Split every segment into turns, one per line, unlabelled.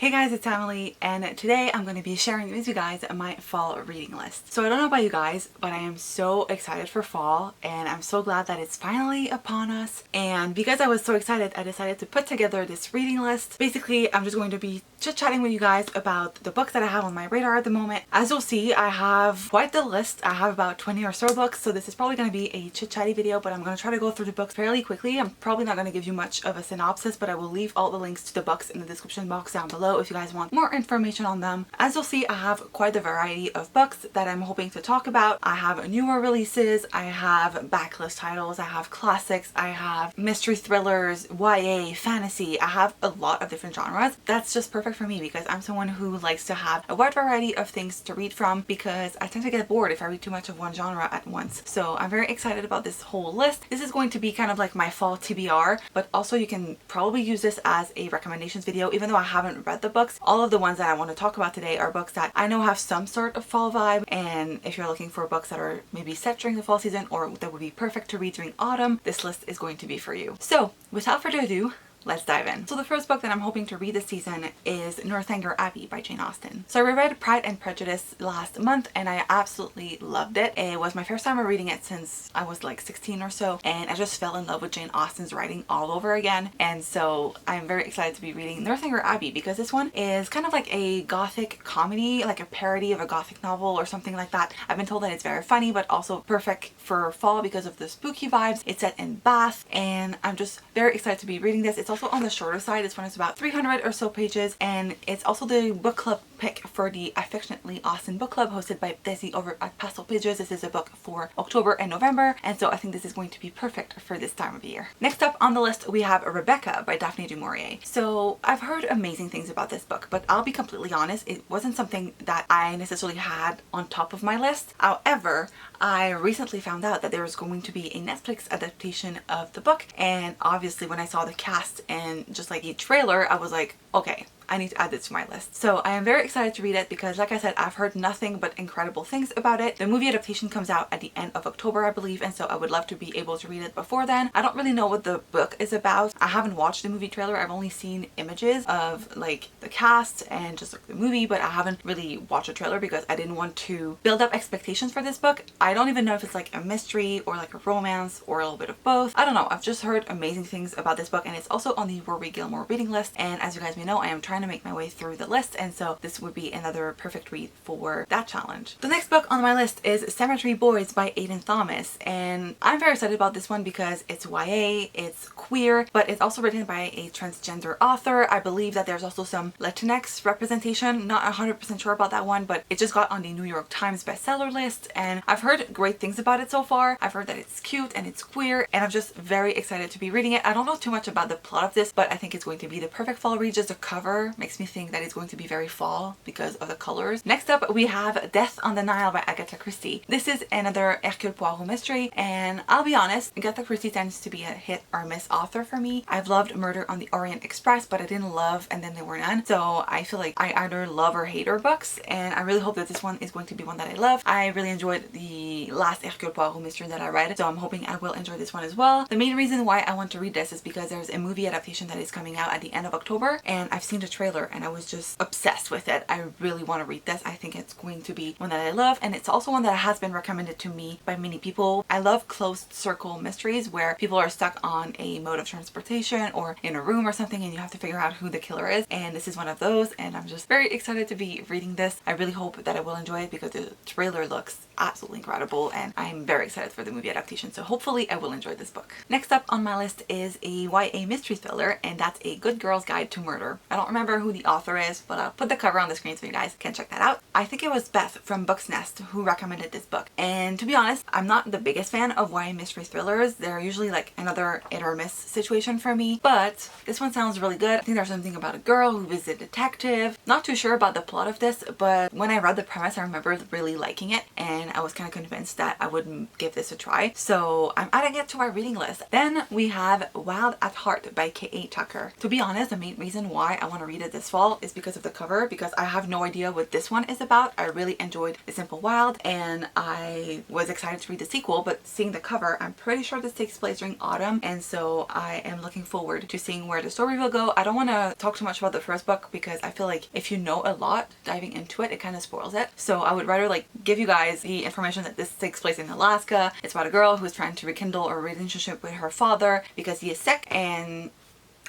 Hey guys, it's Emily, and today I'm going to be sharing with you guys my fall reading list. So I don't know about you guys, but I am so excited for fall, and I'm so glad that it's finally upon us. And because I was so excited, I decided to put together this reading list. Basically, I'm just going to be chit-chatting with you guys about the books that I have on my radar at the moment. As you'll see, I have quite the list. I have about 20 or so books, so this is probably going to be a chit-chatty video, but I'm going to try to go through the books fairly quickly. I'm probably not going to give you much of a synopsis, but I will leave all the links to the books in the description box down below if you guys want more information on them. As you'll see, I have quite a variety of books that I'm hoping to talk about. I have newer releases, I have backlist titles, I have classics, I have mystery thrillers, YA, fantasy. I have a lot of different genres. That's just perfect for me because I'm someone who likes to have a wide variety of things to read from because I tend to get bored if I read too much of one genre at once. So I'm very excited about this whole list. This is going to be kind of like my fall TBR, but also you can probably use this as a recommendations video even though I haven't read the books. All of the ones that I want to talk about today are books that I know have some sort of fall vibe, and if you're looking for books that are maybe set during the fall season or that would be perfect to read during autumn, this list is going to be for you. So without further ado, let's dive in. So the first book that I'm hoping to read this season is Northanger Abbey by Jane Austen. So I reread Pride and Prejudice last month and I absolutely loved it. It was my first time reading it since I was like 16 or so, and I just fell in love with Jane Austen's writing all over again. And so I'm very excited to be reading Northanger Abbey because this one is kind of like a gothic comedy, like a parody of a gothic novel or something like that. I've been told that it's very funny but also perfect for fall because of the spooky vibes. It's set in Bath and I'm just very excited to be reading this. It's also on the shorter side. This one is about 300 or so pages, and it's also the book club pick for the Affectionately Austen book club hosted by Desi over at PESSL Pages. This is a book for October and November, and so I think this is going to be perfect for this time of year. Next up on the list we have Rebecca by Daphne du Maurier. So I've heard amazing things about this book, but I'll be completely honest, it wasn't something that I necessarily had on top of my list. However, I recently found out that there was going to be a Netflix adaptation of the book, and obviously when I saw the cast and just like the trailer, I was like, okay, I need to add this to my list. So I am very excited to read it because, like I said, I've heard nothing but incredible things about it. The movie adaptation comes out at the end of October, I believe, and so I would love to be able to read it before then. I don't really know what the book is about. I haven't watched the movie trailer. I've only seen images of like the cast and just like the movie, but I haven't really watched a trailer because I didn't want to build up expectations for this book. I don't even know if it's like a mystery or like a romance or a little bit of both. I don't know. I've just heard amazing things about this book, and it's also on the Rory Gilmore reading list, and as you guys may know, I am trying to make my way through the list, and so this would be another perfect read for that challenge. The next book on my list is Cemetery Boys by Aidan Thomas, and I'm very excited about this one because it's YA, it's queer, but it's also written by a transgender author. I believe that there's also some Latinx representation. Not 100% sure about that one, but it just got on the New York Times bestseller list, and I've heard great things about it so far. I've heard that it's cute and it's queer, and I'm just very excited to be reading it. I don't know too much about the plot of this, but I think it's going to be the perfect fall read. Just the cover makes me think that it's going to be very fall because of the colors. Next up we have Death on the Nile by Agatha Christie. This is another Hercule Poirot mystery, and I'll be honest, Agatha Christie tends to be a hit or miss author for me. I've loved Murder on the Orient Express, but I didn't love And Then There Were None, so I feel like I either love or hate her books, and I really hope that this one is going to be one that I love. I really enjoyed the last Hercule Poirot mystery that I read, so I'm hoping I will enjoy this one as well. The main reason why I want to read this is because there's a movie adaptation that is coming out at the end of October, and I've seen the trailer and I was just obsessed with it. I really want to read this. I think it's going to be one that I love, and it's also one that has been recommended to me by many people. I love closed circle mysteries where people are stuck on a mode of transportation or in a room or something and you have to figure out who the killer is, and this is one of those, and I'm just very excited to be reading this. I really hope that I will enjoy it because the trailer looks absolutely incredible and I'm very excited for the movie adaptation, so hopefully I will enjoy this book. Next up on my list is a YA mystery thriller, and that's A Good Girl's Guide to Murder. I don't remember who the author is, but I'll put the cover on the screen so you guys can check that out. I think it was Beth from Books Nest who recommended this book, and to be honest, I'm not the biggest fan of YA mystery thrillers. They're usually like another hit or miss situation for me, but this one sounds really good. I think there's something about a girl who is a detective. Not too sure about the plot of this, but when I read the premise I remember really liking it, and I was kind of convinced that I would give this a try, so I'm adding it to my reading list. Then we have Wild at Heart by K.A. Tucker. To be honest, the main reason why I want to read it this fall is because of the cover, because I have no idea what this one is about. I really enjoyed The Simple Wild and I was excited to read the sequel, but seeing the cover, I'm pretty sure this takes place during autumn, and so I am looking forward to seeing where the story will go. I don't want to talk too much about the first book because I feel like if you know a lot diving into it, it kind of spoils it. So I would rather like give you guys the information that this takes place in Alaska. It's about a girl who's trying to rekindle a relationship with her father because he is sick, and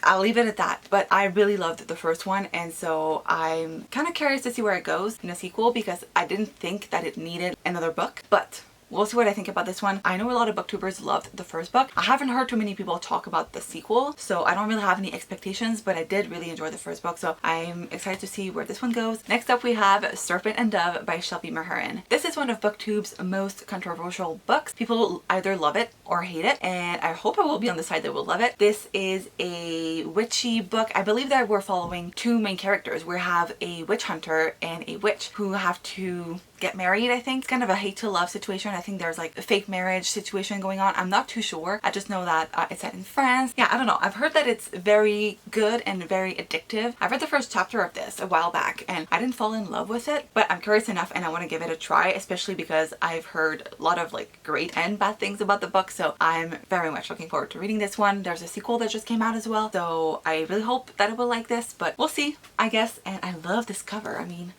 I'll leave it at that. But I really loved the first one, and so I'm kind of curious to see where it goes in a sequel because I didn't think that it needed another book, but we'll see what I think about this one. I know a lot of booktubers loved the first book. I haven't heard too many people talk about the sequel, so I don't really have any expectations, but I did really enjoy the first book, so I'm excited to see where this one goes. Next up we have Serpent and Dove by Shelby Mahurin. This is one of BookTube's most controversial books. People either love it or hate it, and I hope I will be on the side that will love it. This is a witchy book. I believe that we're following two main characters. We have a witch hunter and a witch who have to get married, I think. It's kind of a hate to love situation. I think there's like a fake marriage situation going on. I'm not too sure. I just know that it's set in France. Yeah, I don't know. I've heard that it's very good and very addictive. I read the first chapter of this a while back and I didn't fall in love with it, but I'm curious enough and I want to give it a try, especially because I've heard a lot of like great and bad things about the book, so I'm very much looking forward to reading this one. There's a sequel that just came out as well, so I really hope that I will like this, but we'll see, I guess. And I love this cover. I mean,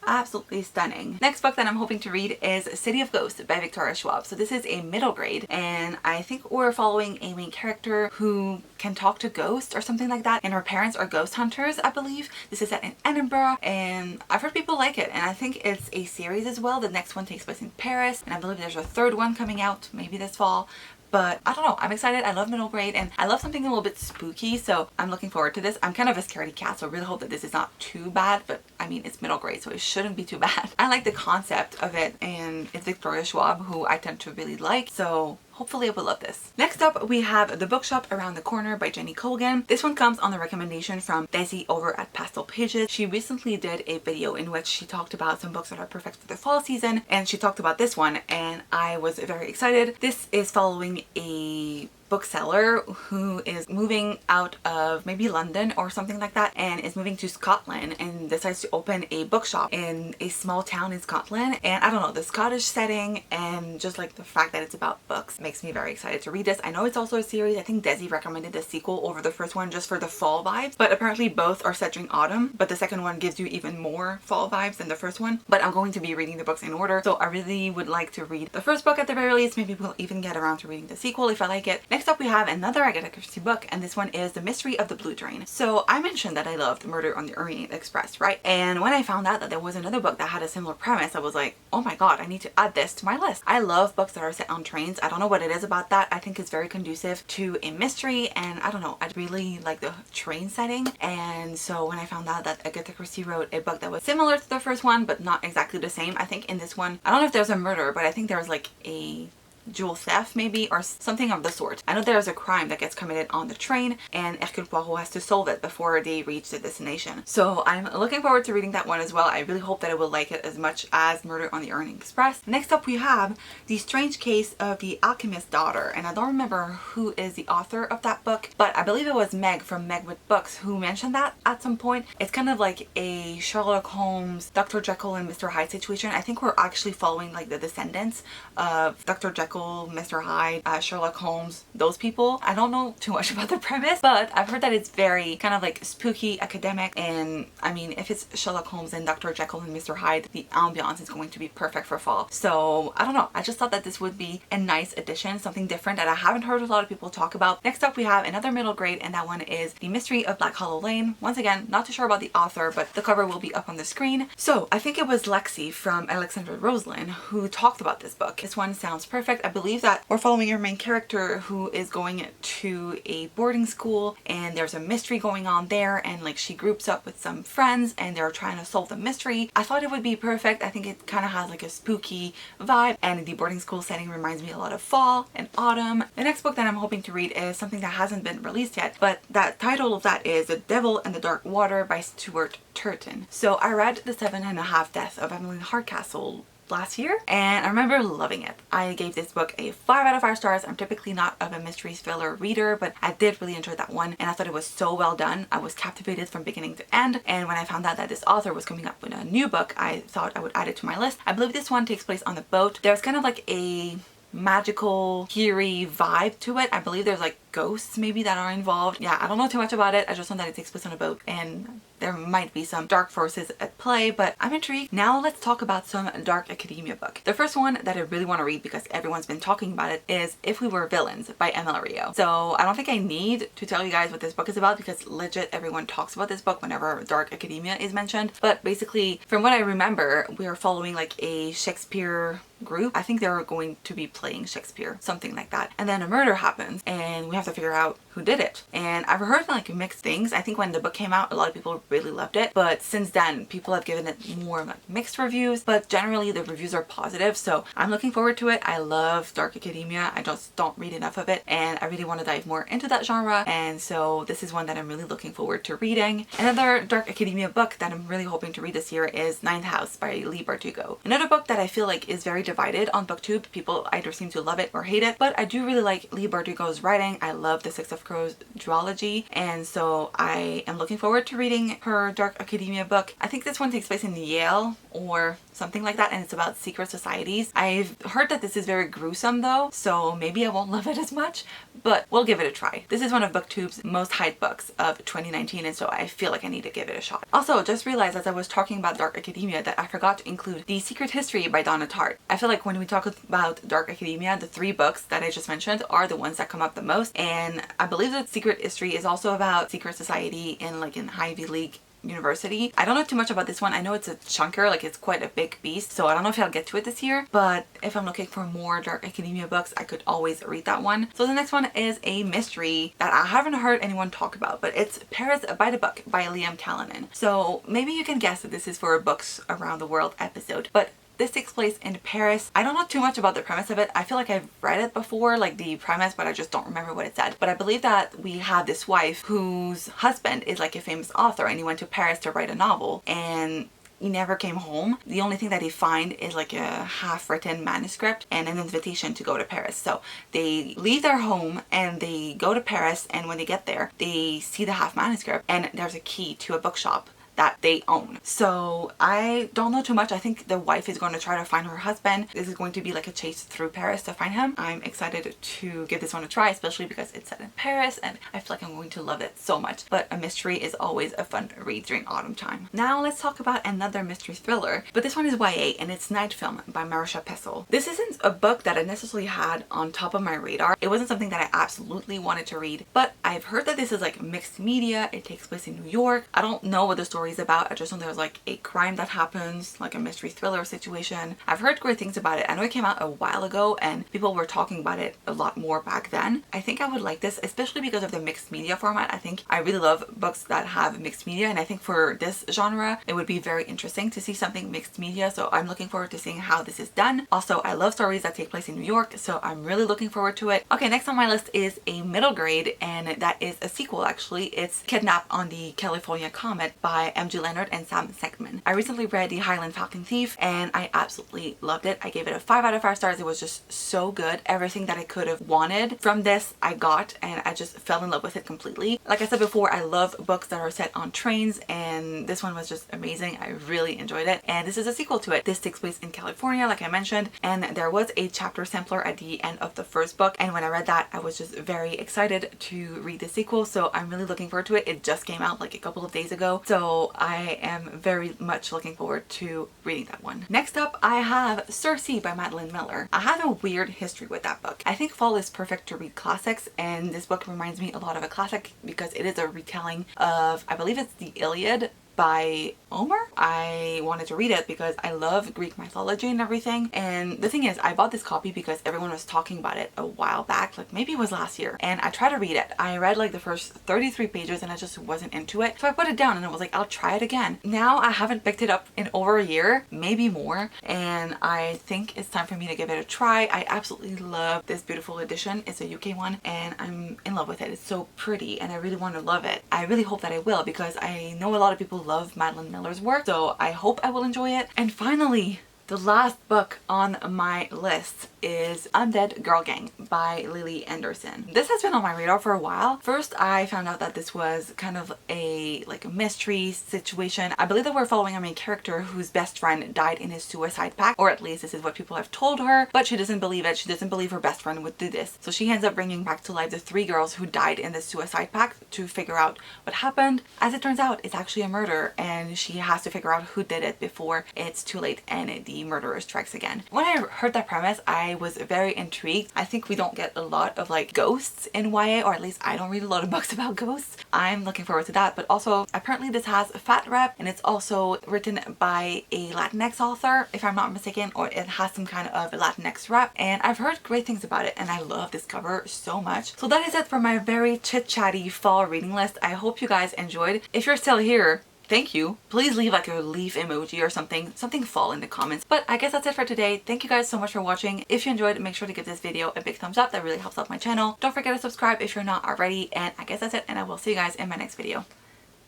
absolutely stunning. Next book that I'm hoping to read is City of Ghosts by Victoria Schwab. So this is a middle grade, and I think we're following a main character who can talk to ghosts or something like that, and her parents are ghost hunters, I believe. This is set in Edinburgh, and I've heard people like it, and I think it's a series as well. The next one takes place in Paris, and I believe there's a third one coming out maybe this fall. But I don't know, I'm excited. I love middle grade and I love something a little bit spooky, so I'm looking forward to this. I'm kind of a scaredy cat, so I really hope that this is not too bad, but I mean, it's middle grade, so it shouldn't be too bad. I like the concept of it, and it's Victoria Schwab, who I tend to really like, so hopefully I will love this. Next up, we have The Bookshop Around the Corner by Jenny Colgan. This one comes on the recommendation from Desi over at Pastel Pages. She recently did a video in which she talked about some books that are perfect for the fall season, and she talked about this one, and I was very excited. This is following a bookseller who is moving out of maybe London or something like that and is moving to Scotland and decides to open a bookshop in a small town in Scotland. And I don't know, the Scottish setting and just like the fact that it's about books makes me very excited to read this. I know it's also a series. I think Desi recommended the sequel over the first one just for the fall vibes, but apparently both are set during autumn, but the second one gives you even more fall vibes than the first one. But I'm going to be reading the books in order, so I really would like to read the first book at the very least. Maybe we'll even get around to reading the sequel if I like it. Next up we have another Agatha Christie book, and this one is The Mystery of the Blue Train. So I mentioned that I loved Murder on the Orient Express, right? And when I found out that there was another book that had a similar premise, I was like, oh my god, I need to add this to my list. I love books that are set on trains. I don't know what it is about that. I think it's very conducive to a mystery, and I don't know, I really like the train setting. And so when I found out that Agatha Christie wrote a book that was similar to the first one but not exactly the same, I think in this one, I don't know if there's a murder, but I think there's like a jewel theft maybe, or something of the sort. I know there's a crime that gets committed on the train and Hercule Poirot has to solve it before they reach the destination. So I'm looking forward to reading that one as well. I really hope that I will like it as much as Murder on the Orient Express. Next up we have The Strange Case of the Alchemist's Daughter, and I don't remember who is the author of that book, but I believe it was Meg from Meg with Books who mentioned that at some point. It's kind of like a Sherlock Holmes, Dr. Jekyll and Mr. Hyde situation. I think we're actually following like the descendants of Dr. Jekyll, Mr. Hyde, Sherlock Holmes, those people. I don't know too much about the premise, but I've heard that it's very kind of like spooky, academic, and I mean, if it's Sherlock Holmes and Dr. Jekyll and Mr. Hyde, the ambiance is going to be perfect for fall. So I don't know, I just thought that this would be a nice addition, something different that I haven't heard a lot of people talk about. Next up we have another middle grade, and that one is The Mystery of Black Hollow Lane. Once again, not too sure about the author, but the cover will be up on the screen. So I think it was Lexi from Alexandra Roslin who talked about this book. This one sounds perfect. I believe that we're following your main character who is going to a boarding school, and there's a mystery going on there, and like she groups up with some friends and they're trying to solve the mystery. I thought it would be perfect. I think it kind of has like a spooky vibe, and the boarding school setting reminds me a lot of fall and autumn. The next book that I'm hoping to read is something that hasn't been released yet, but that title of that is The Devil and the Dark Water by Stuart Turton. So I read The 7.5 Deaths of Emmeline Hardcastle last year, and I remember loving it. I gave this book a 5 out of 5 stars. I'm typically not of a mystery thriller reader, but I did really enjoy that one, and I thought it was so well done. I was captivated from beginning to end, and when I found out that this author was coming up with a new book, I thought I would add it to my list. I believe this one takes place on the boat. There's kind of like a magical, eerie vibe to it. I believe there's like ghosts maybe that are involved. Yeah, I don't know too much about it. I just know that it takes place on a boat and there might be some dark forces at play, but I'm intrigued. Now let's talk about some dark academia book. The first one that I really want to read because everyone's been talking about it is If We Were Villains by Emma Rio. So I don't think I need to tell you guys what this book is about because legit everyone talks about this book whenever dark academia is mentioned. But basically, from what I remember, we are following like a Shakespeare group. I think they're going to be playing Shakespeare, something like that. And then a murder happens and we have to figure out who did it. And I've heard like mixed things. I think when the book came out, a lot of people really loved it, but since then people have given it more like mixed reviews, but generally the reviews are positive, so I'm looking forward to it. I love dark academia. I just don't read enough of it and I really want to dive more into that genre, and so this is one that I'm really looking forward to reading. Another dark academia book that I'm really hoping to read this year is Ninth House by Leigh Bardugo. Another book that I feel like is very divided on BookTube. People either seem to love it or hate it, but I do really like Leigh Bardugo's writing. I love the Six of Crows duology, and so I am looking forward to reading her dark academia book. I think this one takes place in Yale or something like that, and it's about secret societies. I've heard that this is very gruesome though, so maybe I won't love it as much, but we'll give it a try. This is one of BookTube's most hyped books of 2019, and so I feel like I need to give it a shot. Also, just realized as I was talking about dark academia that I forgot to include The Secret History by Donna Tartt. I feel like when we talk about dark academia, the 3 books that I just mentioned are the ones that come up the most, and I believe that Secret History is also about secret society in like an Ivy League university. I don't know too much about this one. I know it's a chunker, like it's quite a big beast, so I don't know if I'll get to it this year, but if I'm looking for more dark academia books, I could always read that one. So the next one is a mystery that I haven't heard anyone talk about, but it's Paris by the Book by Liam Callanan. So maybe you can guess that this is for a Books Around the World episode, but this takes place in Paris. I don't know too much about the premise of it. I feel like I've read it before, like the premise, but I just don't remember what it said. But I believe that we have this wife whose husband is like a famous author and he went to Paris to write a novel and he never came home. The only thing that he find is like a half-written manuscript and an invitation to go to Paris. So they leave their home and they go to Paris, and when they get there, they see the half manuscript and there's a key to a bookshop that they own. So I don't know too much. I think the wife is going to try to find her husband. This is going to be like a chase through Paris to find him. I'm excited to give this one a try, especially because it's set in Paris and I feel like I'm going to love it so much. But a mystery is always a fun read during autumn time. Now let's talk about another mystery thriller, but this one is YA and it's Night Film by MARISHA PESSL. This isn't a book that I necessarily had on top of my radar. It wasn't something that I absolutely wanted to read, but I've heard that this is like mixed media. It takes place in New York. I don't know what the story is about. I just know there's like a crime that happens, like a mystery thriller situation. I've heard great things about it. I know it came out a while ago and people were talking about it a lot more back then. I think I would like this, especially because of the mixed media format. I think I really love books that have mixed media, and I think for this genre it would be very interesting to see something mixed media, so I'm looking forward to seeing how this is done. Also, I love stories that take place in New York, so I'm really looking forward to it. Okay, next on my list is a middle grade, and that is a sequel actually. It's Kidnap on the California Comet by M.G. Leonard and Sam Sekman. I recently read The Highland Falcon Thief and I absolutely loved it. I gave it a 5 out of 5 stars. It was just so good. Everything that I could have wanted from this I got, and I just fell in love with it completely. Like I said before, I love books that are set on trains, and this one was just amazing. I really enjoyed it, and this is a sequel to it. This takes place in California, like I mentioned, and there was a chapter sampler at the end of the first book, and when I read that I was just very excited to read the sequel, so I'm really looking forward to it. It just came out like a couple of days ago, so I am very much looking forward to reading that one. Next up, I have Circe by Madeline Miller. I have a weird history with that book. I think fall is perfect to read classics, and this book reminds me a lot of a classic because it is a retelling of, I believe it's the Iliad by Homer. I wanted to read it because I love Greek mythology and everything, and the thing is, I bought this copy because everyone was talking about it a while back, like maybe it was last year, and I tried to read it. I read like the first 33 pages and I just wasn't into it, so I put it down and I was like, I'll try it again. Now I haven't picked it up in over a year, maybe more, and I think it's time for me to give it a try. I absolutely love this beautiful edition. It's a UK one and I'm in love with it. It's so pretty and I really want to love it. I really hope that I will because I know a lot of people love Madeline Miller's work, so I hope I will enjoy it. And finally, The last book on my list is Undead Girl Gang by Lily Anderson. This has been on my radar for a while. First, I found out that this was kind of a mystery situation. I believe that we're following a main character whose best friend died in his suicide pact, or at least this is what people have told her, but she doesn't believe it. She doesn't believe her best friend would do this. So she ends up bringing back to life the 3 girls who died in the suicide pact to figure out what happened. As it turns out, it's actually a murder, and she has to figure out who did it before it's too late and the murderer strikes again. When I heard that premise, I was very intrigued. I think we don't get a lot of ghosts in YA, or at least I don't read a lot of books about ghosts. I'm looking forward to that, but also apparently this has a fat rep, and it's also written by a Latinx author, if I'm not mistaken, or it has some kind of Latinx rep, and I've heard great things about it, and I love this cover so much. So that is it for my very chit-chatty fall reading list. I hope you guys enjoyed. If you're still here, thank you. Please leave a leaf emoji or something fall in the comments. But I guess that's it for today. Thank you guys so much for watching. If you enjoyed, make sure to give this video a big thumbs up. That really helps out my channel. Don't forget to subscribe if you're not already. And I guess that's it, and I will see you guys in my next video.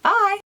Bye!